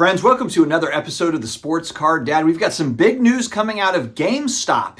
Friends, welcome to another episode of the Sports Card Dad. We've got some big news coming out of GameStop.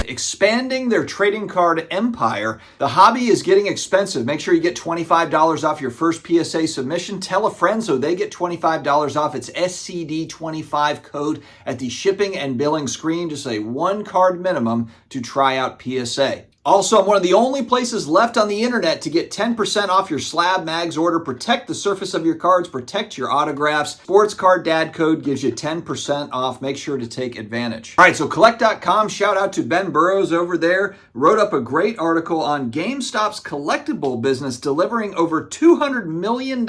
Expanding their trading card empire. The hobby is getting expensive. Make sure you get $25 off your first PSA submission. Tell a friend so they get $25 off. It's SCD25 code at the shipping and billing screen. Just say one card minimum to try out PSA. Also, I'm one of the only places left on the internet to get 10% off your SlabMags order. Protect the surface of your cards, protect your autographs. Sports Card Dad code gives you 10% off. Make sure to take advantage. All right, so collect.com, shout out to Ben Burrows over there. Wrote up a great article on GameStop's collectible business delivering over $200 million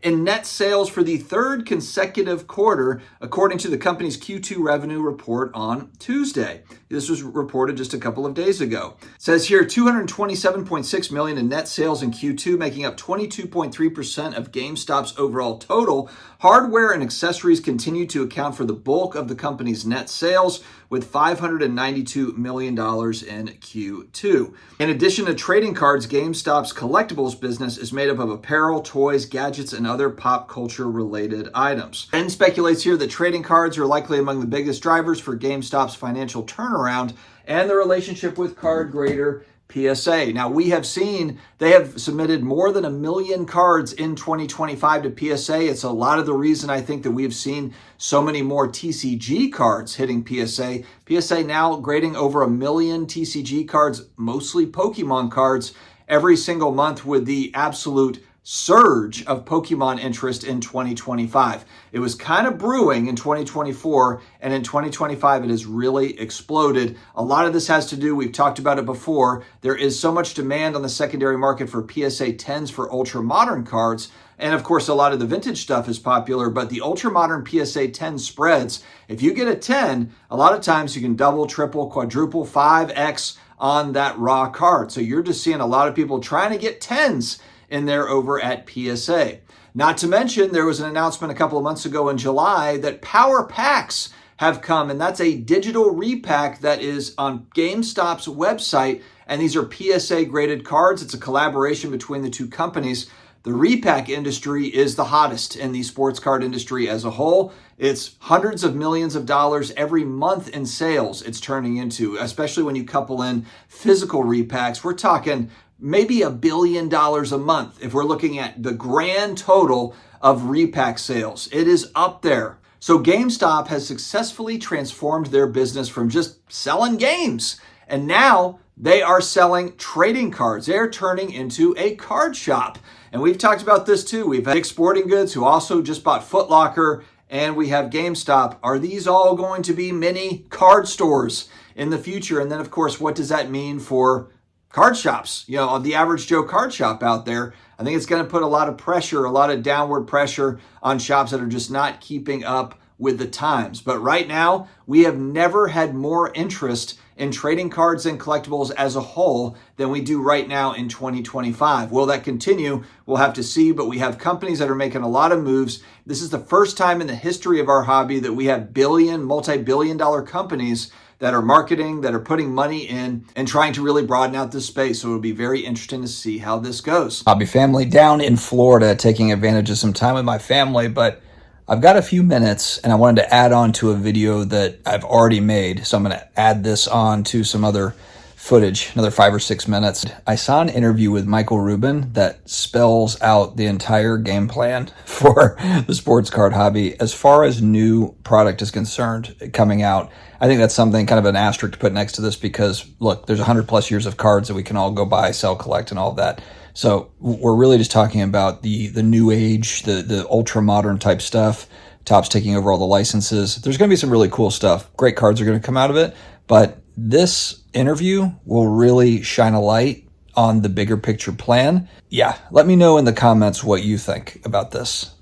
in net sales for the third consecutive quarter, according to the company's Q2 revenue report on Tuesday. This was reported just a couple of days ago. It says here $227.6 million in net sales in Q2, making up 22.3% of GameStop's overall total. Hardware and accessories continue to account for the bulk of the company's net sales, with $592 million in Q2. In addition to trading cards, GameStop's collectibles business is made up of apparel, toys, gadgets, and other pop culture related items. Ben speculates here that trading cards are likely among the biggest drivers for GameStop's financial turnaround and the relationship with card grader PSA. Now, we have seen they have submitted more than 1 million cards in 2025 to PSA. It's a lot of the reason I think that we have seen so many more TCG cards hitting PSA. PSA now grading over 1 million TCG cards, mostly Pokemon cards, every single month, with the absolute surge of Pokemon interest in 2025. It was kind of brewing in 2024, and in 2025 it has really exploded. A lot of this has to do, we've talked about it before, there is so much demand on the secondary market for PSA 10s for ultra modern cards, and of course a lot of the vintage stuff is popular, but the ultra modern PSA 10 spreads, if you get a 10, a lot of times you can double, triple, quadruple, 5x on that raw card. So you're just seeing a lot of people trying to get 10s in there over at PSA. Not to mention, there was an announcement a couple of months ago in July that Power Packs have come, and that's a digital repack that is on GameStop's website, and these are PSA graded cards. It's a collaboration between the two companies. The repack industry is the hottest in the sports card industry as a whole. It's hundreds of millions of dollars every month in sales it's turning into, especially when you couple in physical repacks. We're talking maybe $1 billion a month if we're looking at the grand total of repack sales. It is up there. So GameStop has successfully transformed their business from just selling games, and now they are selling trading cards. They're turning into a card shop. And we've talked about this too. We've had Dick's Sporting Goods, who also just bought Foot Locker, and we have GameStop. Are these all going to be mini card stores in the future? And then, of course, what does that mean for card shops, the average Joe card shop out there? I think it's going to put a lot of pressure, a lot of downward pressure on shops that are just not keeping up with the times. But right now, we have never had more interest in trading cards and collectibles as a whole than we do right now in 2025. Will that continue? We'll have to see, but we have companies that are making a lot of moves. This is the first time in the history of our hobby that we have multi-billion dollar companies that are marketing, that are putting money in and trying to really broaden out this space. So it'll be very interesting to see how this goes. Hobby family down in Florida, taking advantage of some time with my family, but I've got a few minutes and I wanted to add on to a video that I've already made. So I'm going to add this on to some other footage, another 5 or 6 minutes. I saw an interview with Michael Rubin that spells out the entire game plan for the sports card hobby as far as new product is concerned coming out. I think that's something, kind of an asterisk to put next to this, because look, there's 100 plus years of cards that we can all go buy, sell, collect, and all of that. So we're really just talking about the new age, the ultra modern type stuff. Topps taking over all the licenses. There's going to be some really cool stuff. Great cards are going to come out of it, but this interview will really shine a light on the bigger picture plan. Yeah, let me know in the comments what you think about this.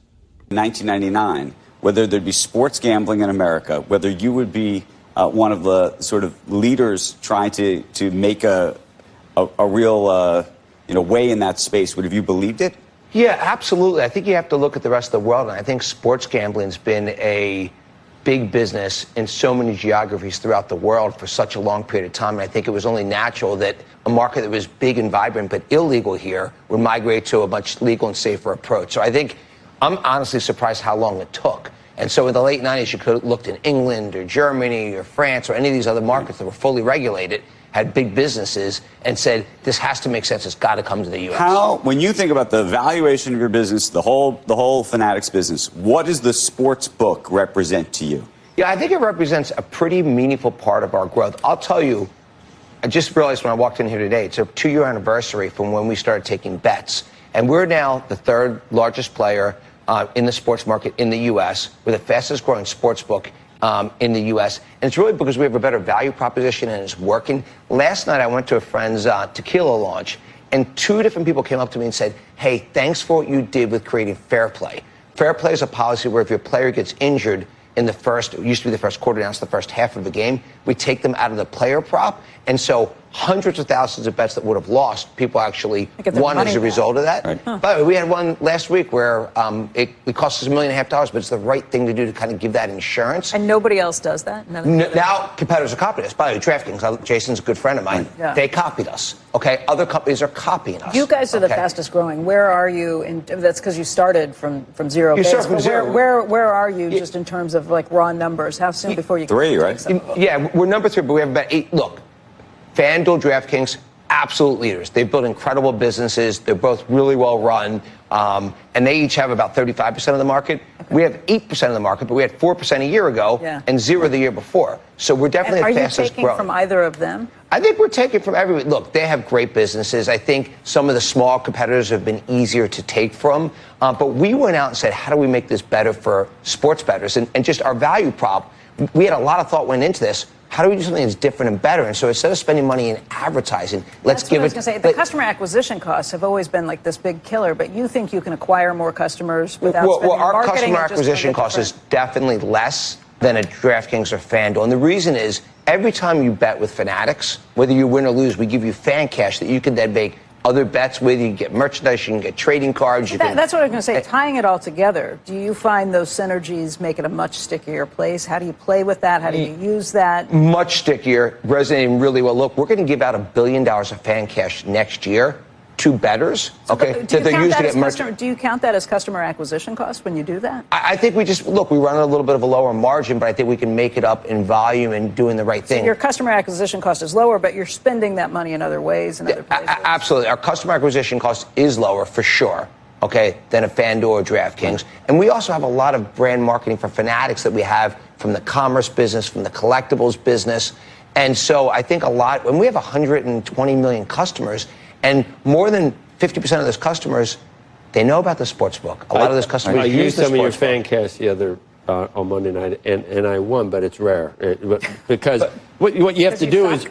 1999, whether there'd be sports gambling in America, whether you would be one of the sort of leaders trying to make a real way in that space, would have you believed it? Yeah, absolutely. I think you have to look at the rest of the world, and I think sports gambling's been a big business in so many geographies throughout the world for such a long period of time, and I think it was only natural that a market that was big and vibrant but illegal here would migrate to a much legal and safer approach. So I think I'm honestly surprised how long it took. And so in the late 90s, you could have looked in England or Germany or France or any of these other markets that were fully regulated, had big businesses, and said, this has to make sense. It's got to come to the U.S. How, when you think about the valuation of your business, the whole Fanatics business, what does the sports book represent to you? Yeah, I think it represents a pretty meaningful part of our growth. I'll tell you, I just realized when I walked in here today, it's a 2-year anniversary from when we started taking bets. And we're now the 3rd largest player in the sports market in the U.S. We're the fastest growing sports book in the U.S. And it's really because we have a better value proposition and it's working. Last night I went to a friend's tequila launch, and 2 different people came up to me and said, hey, thanks for what you did with creating fair play. Fair play is a policy where if your player gets injured in the first, it used to be the first quarter, now it's the first half of the game, we take them out of the player prop. And so hundreds of thousands of bets that would have lost, people actually won as a result of that. Right. By the way, we had one last week where it cost us $1.5 million, but it's the right thing to do to kind of give that insurance. And nobody else does that? Now competitors are copying us. By the way, DraftKings, Jason's a good friend of mine. Yeah. They copied us. Okay, other companies are copying us. You guys are the fastest growing. Where are you? That's because you started from zero. You started from zero. Where are you just in terms of like raw numbers? How soon before you? 3, right? Yeah, we're number 3, but we have about 8. Look, FanDuel, DraftKings, absolute leaders. They've built incredible businesses. They're both really well run, and they each have about 35% of the market. Okay. We have 8% of the market, but we had 4% a year ago and 0 the year before. So we're definitely the fastest growing. Are you taking from either of them? I think we're taking from everybody. Look, they have great businesses. I think some of the small competitors have been easier to take from. But we went out and said, how do we make this better for sports bettors? And just our value prop, we had a lot of thought went into this. How do we do something that's different and better? And so instead of spending money in advertising, let's give it. I was going to say, the customer acquisition costs have always been like this big killer, but you think you can acquire more customers without spending on marketing? Well, our customer acquisition cost is definitely less than a DraftKings or FanDuel. And the reason is every time you bet with Fanatics, whether you win or lose, we give you fan cash that you can then make other bets with. You can get merchandise, you can get trading cards. That's what I was going to say. Tying it all together, do you find those synergies make it a much stickier place? How do you play with that? How do you use that? Much stickier, resonating really well. Look, we're going to give out $1 billion of fan cash next year to bettors. So okay, do you count that as customer acquisition cost when you do that? I think we run a little bit of a lower margin, but I think we can make it up in volume and doing the right thing. So your customer acquisition cost is lower, but you're spending that money in other ways and other places. Absolutely. Our customer acquisition cost is lower for sure, okay, than a FanDuel or DraftKings. And we also have a lot of brand marketing for Fanatics that we have from the commerce business, from the collectibles business. And so I think when we have 120 million customers, and more than 50% of those customers, they know about the sportsbook. A lot of those customers use the sportsbook. I used some of your fan cash the other on Monday night, and I won, but it's rare. Because what you have to do is,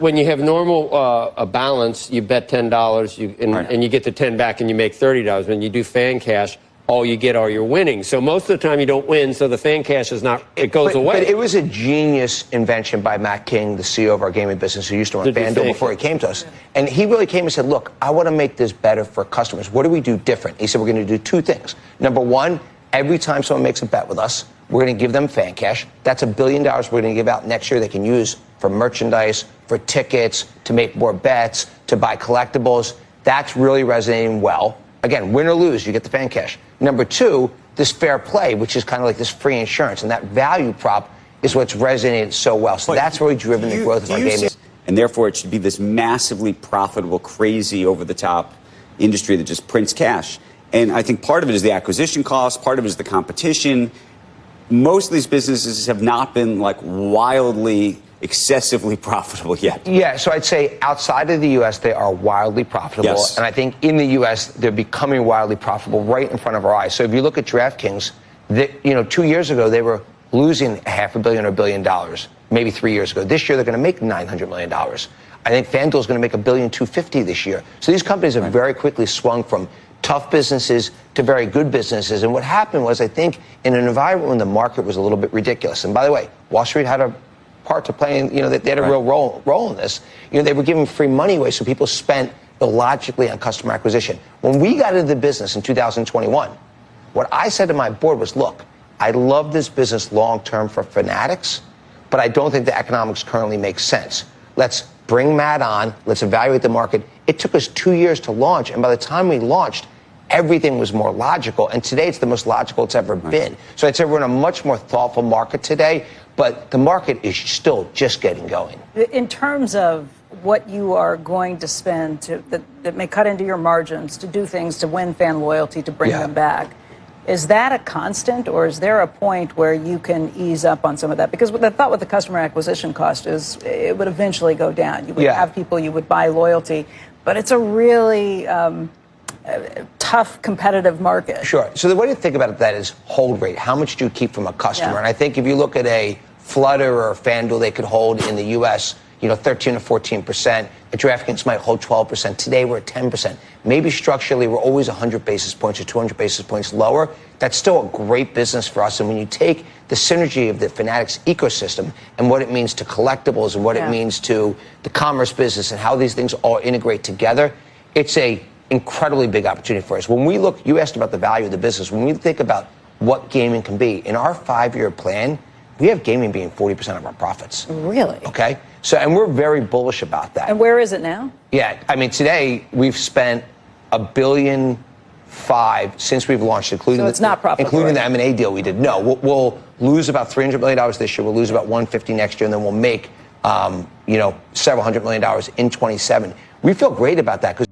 when you have normal a balance, you bet $10, and you get the 10 back, and you make $30. When you do fan cash, all you get are your winnings. So most of the time you don't win, so the fan cash is not, it goes away. But it was a genius invention by Matt King, the CEO of our gaming business, who used to run FanDuel before he came to us. And he really came and said, look, I want to make this better for customers. What do we do different? He said, we're going to do 2 things. Number 1, every time someone makes a bet with us, we're going to give them fan cash. That's $1 billion we're going to give out next year they can use for merchandise, for tickets, to make more bets, to buy collectibles. That's really resonating well. Again, win or lose, you get the fan cash. Number 2, this fair play, which is kind of like this free insurance. And that value prop is what's resonated so well. So that's really driven the growth of our gaming. And therefore, it should be this massively profitable, crazy, over-the-top industry that just prints cash. And I think part of it is the acquisition cost. Part of it is the competition. Most of these businesses have not been like wildly excessively profitable yet. Yeah, so I'd say outside of the U.S., they are wildly profitable. Yes. And I think in the U.S., they're becoming wildly profitable right in front of our eyes. So if you look at DraftKings, 2 years ago, they were losing $500 million or $1 billion, maybe 3 years ago. This year, they're going to make $900 million. I think FanDuel is going to make $1.25 billion this year. So these companies have very quickly swung from tough businesses to very good businesses. And what happened was, I think, in an environment when the market was a little bit ridiculous. And by the way, Wall Street had a part to play in, they had a real role in this. They were giving free money away, so people spent illogically on customer acquisition. When we got into the business in 2021, what I said to my board was, look, I love this business long-term for Fanatics, but I don't think the economics currently make sense. let's bring Matt on, let's evaluate the market. It took us 2 years to launch, and by the time we launched, everything was more logical, and today it's the most logical it's ever been. So I'd say we're in a much more thoughtful market today, but the market is still just getting going. In terms of what you are going to spend that may cut into your margins to do things to win fan loyalty, to bring them back, is that a constant, or is there a point where you can ease up on some of that? Because the thought with the customer acquisition cost is it would eventually go down. You would have people, you would buy loyalty, but it's a really tough, competitive market. Sure. So the way to think about that is hold rate. How much do you keep from a customer? And I think if you look at a Flutter or a FanDuel, they could hold in the U.S., 13 to 14%. At DraftKings might hold 12%. Today we're at 10%. Maybe structurally we're always 100 basis points or 200 basis points lower. That's still a great business for us. And when you take the synergy of the Fanatics ecosystem and what it means to collectibles and what it means to the commerce business and how these things all integrate together, it's a incredibly big opportunity for us. When we look, you asked about the value of the business. When we think about what gaming can be, in our 5-year plan, we have gaming being 40% of our profits. Really? Okay. So, and we're very bullish about that. And where is it now? Yeah. I mean, today we've spent $1.5 billion since we've launched, including so it's not profitable, including the M&A deal we did. No, we'll lose about $300 million this year. We'll lose about $150 next year, and then we'll make, several $100 million in 27. We feel great about that because